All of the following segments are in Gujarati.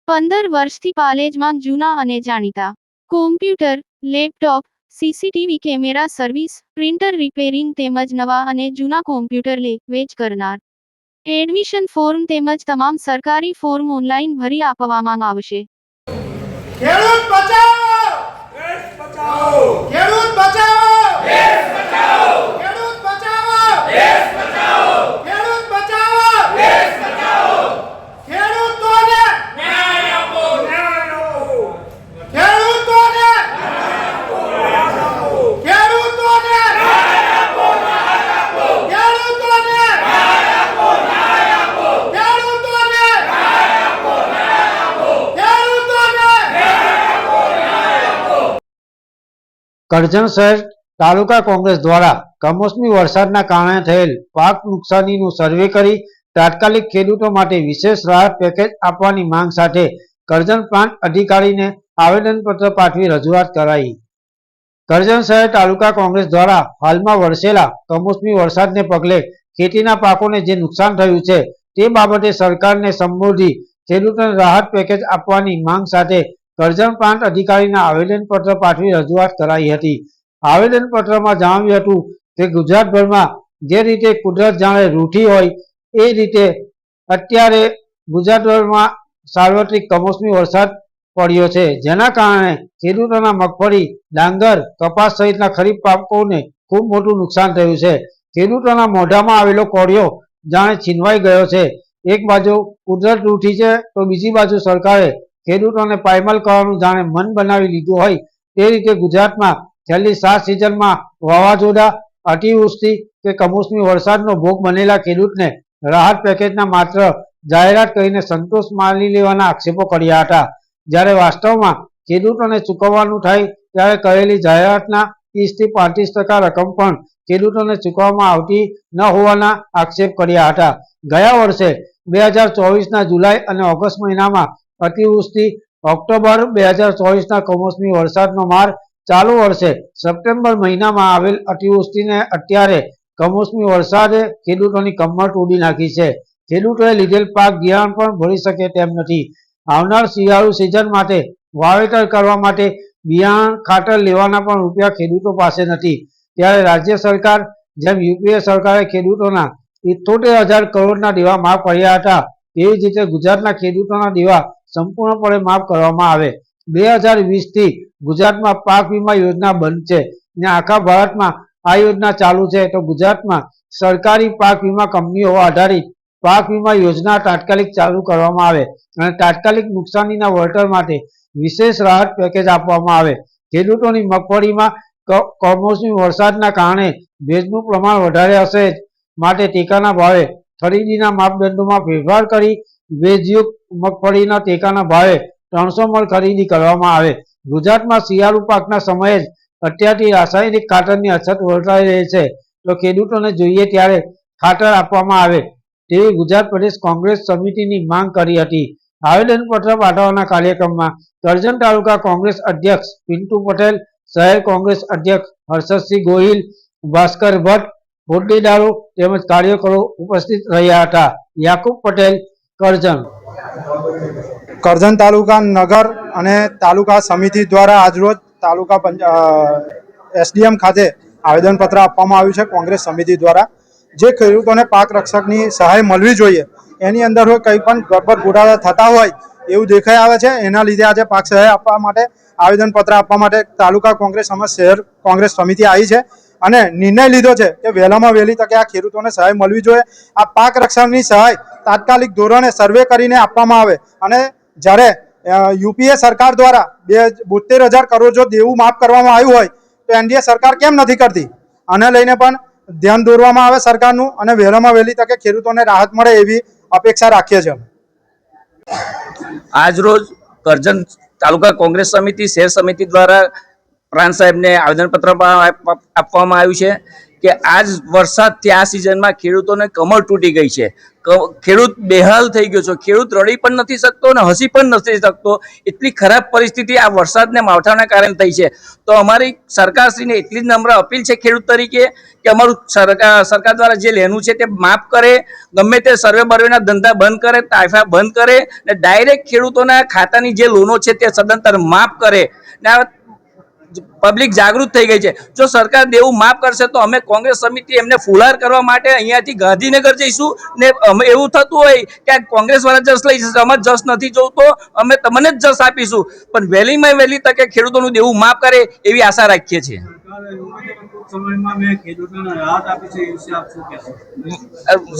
15 વર્ષથી પાલેજમાં જૂના અને જાણીતા computer, laptop, CCTV camera service, printer repairing તેમજ નવા અને જૂના કોમ્પ્યુટર લે વેચ કરનાર. એડમિશન ફોર્મ તેમજ તમામ સરકારી ફોર્મ ઓનલાઈન ભરી આપવામાં આવશે. ખેડૂત બચાવો દેશ બચાવો, ખેડૂત બચાવો દેશ બચાવો, ખેડૂત બચાવો દેશ બચાવો, ખેડૂત બચાવો દેશ બચાવો, ખેડૂતોને ન્યાય આપો, ન્યાય આપો, ખેડૂતોને ન્યાય આપો, ખેડૂતોને ન્યાય આપો, ન્યાય આપો, ખેડૂતોને ન્યાય આપો, ન્યાય આપો, ખેડૂતોને ન્યાય આપો, ન્યાય આપો, ખેડૂતોને. કરજણ શહેર તાલુકા કોંગ્રેસ દ્વારા કમોસમી વરસાદના કારણે થયેલ પાક નુકસાનીનું સર્વે કરી તાત્કાલિક ખેડૂતો માટે વિશેષ રાહત પેકેજ આપવાની માંગ સાથે કરજણ પ્રાંત અધિકારીને આવેદનપત્ર પાઠવી રજૂઆત કરાઈ. કરજણ શહેર તાલુકા કોંગ્રેસ દ્વારા હાલમાં વરસેલા કમોસમી વરસાદને પગલે ખેતીના પાકોને જે નુકસાન થયું છે તે બાબતે સરકારને સંબોધી ખેડૂતોને રાહત પેકેજ આપવાની માંગ સાથે કરજણ પ્રાંત અધિકારીના આવેદનપત્ર પાઠવી રજૂઆત કરાઈ હતી. આવેદનપત્રમાં જણાવ્યું હતું કે ગુજરાતભરમાં જે રીતે કુદરત જાણે રૂઠી હોય એ રીતે અત્યારે ગુજરાતભરમાં સાર્વત્રિક કમોસમી વરસાદ પડ્યો છે, જેના કારણે ખેડૂતોના મગફળી, ડાંગર, કપાસ સહિતના ખરીફ પાકોને ખૂબ મોટું નુકસાન થયું છે. ખેડૂતોના મોઢામાં આવેલો કોળિયો જાણે છીનવાઈ ગયો છે. એક બાજુ કુદરત રૂઠી છે તો બીજી બાજુ સરકારે ખેડૂતોને પાયમાલ કરવાનું જાણે મન બનાવી લીધું હોય તે રીતે ગુજરાતમાં છેલ્લી 7 સિઝનમાં વાવાઝોડા, અતિવૃષ્ટિ કે કમોસમી વરસાદનો ભોગ બનેલા ખેડૂતને રાહત પેકેજના માત્ર જાહેરાત કરીને સંતોષ માની લેવાના આક્ષેપો કર્યા હતા. જ્યારે વાસ્તવમાં ખેડૂતોને ચૂકવવાનું થાય ત્યારે કરેલી જાહેરાતના 30 થી 35% રકમ પણ ખેડૂતોને ચૂકવવામાં આવતી ન હોવાના આક્ષેપ કર્યા હતા. ગયા વર્ષે 2024ના જુલાઈ અને ઓગસ્ટ મહિનામાં અતિવૃષ્ટિ, ઓક્ટોબર 2024ના કમોસમી વરસાદનો માર, ચાલુ વર્ષે સપ્ટેમ્બર મહિનામાં આવેલ અતિવૃષ્ટિને અત્યારે કમોસમી વરસાદે ખેડૂતોની કમર તોડી નાખી છે. ખેડૂતોએ લીધેલ પાક ધિરાણ પણ ભરી શકે તેમ નથી. આવનાર શિયાળુ સિઝન માટે વાવેતર કરવા માટે બિયારણ, ખાતર લેવાના પણ રૂપિયા ખેડૂતો પાસે નથી. ત્યારે રાજ્ય સરકાર જેમ યુપીએ સરકારે ખેડૂતોના 78,000 કરોડના દેવા માફ કર્યા હતા તેવી જ રીતે ગુજરાતના ખેડૂતોના દેવા સંપૂર્ણપણે માફ કરવામાં આવે. 2020થી ગુજરાતમાં પાક વીમા યોજના બંધ છે ને આખા ભારતમાં આ યોજના ચાલુ છે, તો ગુજરાતમાં સરકારી પાક વીમા કંપનીઓ આધારિત પાક વીમા યોજના તાત્કાલિક ચાલુ કરવામાં આવે અને તાત્કાલિક નુકસાનીના વળતર માટે વિશેષ રાહત પેકેજ આપવામાં આવે. ખેડૂતોની મગફળીમાં કમોસમી વરસાદના કારણે ભેજનું પ્રમાણ વધારે હશે માટે ટેકાના ભાવે ખરીદીના માપદંડોમાં ફેરફાર કરી ભેજયુક્ત મગફળીના ટેકાના ભાવે 300 મણ ખરીદી કરવામાં આવે. ગુજરાતમાં શિયાળુ પાકના સમયે જ અત્યારથી રાસાયણિક ખાતરની અછત વર્તાઈ રહી છે, તો ખેડૂતોને જોઈએ ત્યારે ખાતર આપવામાં આવે તેવી ગુજરાત પ્રદેશ કોંગ્રેસ સમિતિની માંગ કરી હતી. આવેદનપત્ર પાઠવવાના કાર્યક્રમમાં કરજણ તાલુકા કોંગ્રેસ અધ્યક્ષ પિન્ટુ પટેલ, શહેર કોંગ્રેસ અધ્યક્ષ હર્ષદસિંહ ગોહિલ, ભાસ્કર ભટ્ટ, હોદ્દેદારો તેમજ કાર્યકરો ઉપસ્થિત રહ્યા હતા. યાકુબ પટેલ, કરજણ. કરજણ તાલુકા નગર અને તાલુકા સમિતિ દ્વારા આજરોજ તાલુકા એસડીએમ ખાતે આવેદનપત્ર આપવામાં આવ્યું છે કોંગ્રેસ સમિતિ દ્વારા. જે ખેડૂતોને પાક રક્ષકની સહાય મળવી જોઈએ એની અંદર કંઈ પણ ગડબડ ગોટાળા થતા હોય એવું દેખાઈ આવે છે. એના લીધે આજે પાક સહાય આપવા માટે આવેદનપત્ર આપવા માટે તાલુકા કોંગ્રેસ અને શહેર કોંગ્રેસ સમિતિ આવી છે અને નિર્ણય લીધો છે કે વહેલામાં વહેલી તકે આ ખેડૂતોને સહાય મળવી જોઈએ. આ પાક રક્ષણની સહાય તાત્કાલિક ધોરણે સર્વે કરીને આપવામાં આવે અને જ્યારે યુપીએ સરકાર દ્વારા 72,000 કરોડ જો દેવું માફ કરવામાં આવ્યું હોય તો એનડીએ સરકાર કેમ નથી કરતી? આને લઈને પણ ધ્યાન દોરવામાં આવે સરકારનું અને વહેલામાં વહેલી તકે ખેડૂતોને રાહત મળે એવી અપેક્ષા રાખીએ છીએ. આજરોજ કરજણ તાલુકા કોંગ્રેસ સમિતિ, શહેર સમિતિ દ્વારા પ્રાંત સાહેબને આવેદનપત્ર આપવામાં આવ્યું છે કે આજ વરસાદથી આ સિઝનમાં ખેડૂતોને કમર તૂટી ગઈ છે. ખેડૂત બેહાલ થઈ ગયો છે, ખેડૂત રડી પણ નથી શકતો અને હસી પણ નથી શકતો, એટલી ખરાબ પરિસ્થિતિ આ વરસાદને માવઠાના કારણે થઈ છે. તો અમારી સરકારશ્રીને એટલી જ નમ્ર અપીલ છે ખેડૂત તરીકે કે અમારું સરકાર દ્વારા જે લેનું છે તે માફ કરે, ગમે તે સર્વે બર્વેના ધંધા બંધ કરે, તાઇફા બંધ કરે અને ડાયરેક્ટ ખેડૂતોના ખાતાની જે લોનો છે તે સદંતર માફ કરે. ને પબ્લિક જાગૃત થઈ ગઈ છે. જો સરકાર દેવું માફ કરશે તો અમે કોંગ્રેસ સમિતિ એમને ફુલાર કરવા માટે અહીંયાથી ગાંધીનગર જઈશું. ને અમે એવું થતું હોય કે કોંગ્રેસ વાળા જસ લઈ જશે, અમારે જસ નથી જોતો, અમે તમને જ જસ આપીશું, પણ વહેલીમાં વહેલી તકે ખેડૂતોનું દેવું માફ કરે એવી આશા રાખીએ છીએ.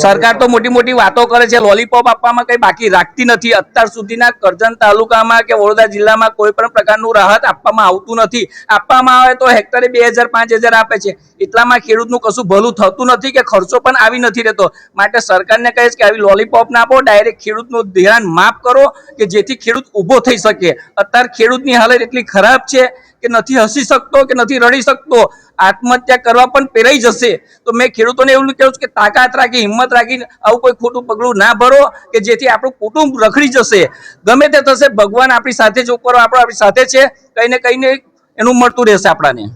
સરકાર તો મોટી મોટી વાતો કરે છે, લોલીપોપ આપવામાં કઈ બાકી રાખતી નથી. અત્યાર સુધીના કરજણ તાલુકામાં કે વડોદરા જિલ્લામાં કોઈ પણ પ્રકારનું રાહત આપવામાં આવતું નથી. આપવામાં આવે તો હેક્ટરે 2000 5000 આપે છે, એટલામાં ખેડૂતનું કશું ભલું થતું નથી કે ખર્ચો પણ આવી નથી રહેતો. માટે સરકારને કહીશ કે આવી લોલીપોપ ના આપો, ડાયરેક્ટ ખેડૂતનું ધિરાણ માફ કરો કે જેથી ખેડૂત ઊભો થઈ શકે. અત્યારે ખેડૂતની હાલત એટલી ખરાબ છે કે નથી હસી શકતો કે નથી રડી શકતો, આત્મહત્યા કરવા પણ પેરાઈ જશે. તો મેં ખેડૂતોને એવું કહું છું કે તાકાત રાખી, હિંમત રાખીને આવું કોઈ ખોટું પગલું ના ભરો કે જેથી આપણું કુટુંબ રખડી જશે. ગમે તે થશે, ભગવાન આપણી સાથે જ ઉપર આપણી સાથે છે, કઈ ને એનું મળતું રહેશે આપણાને.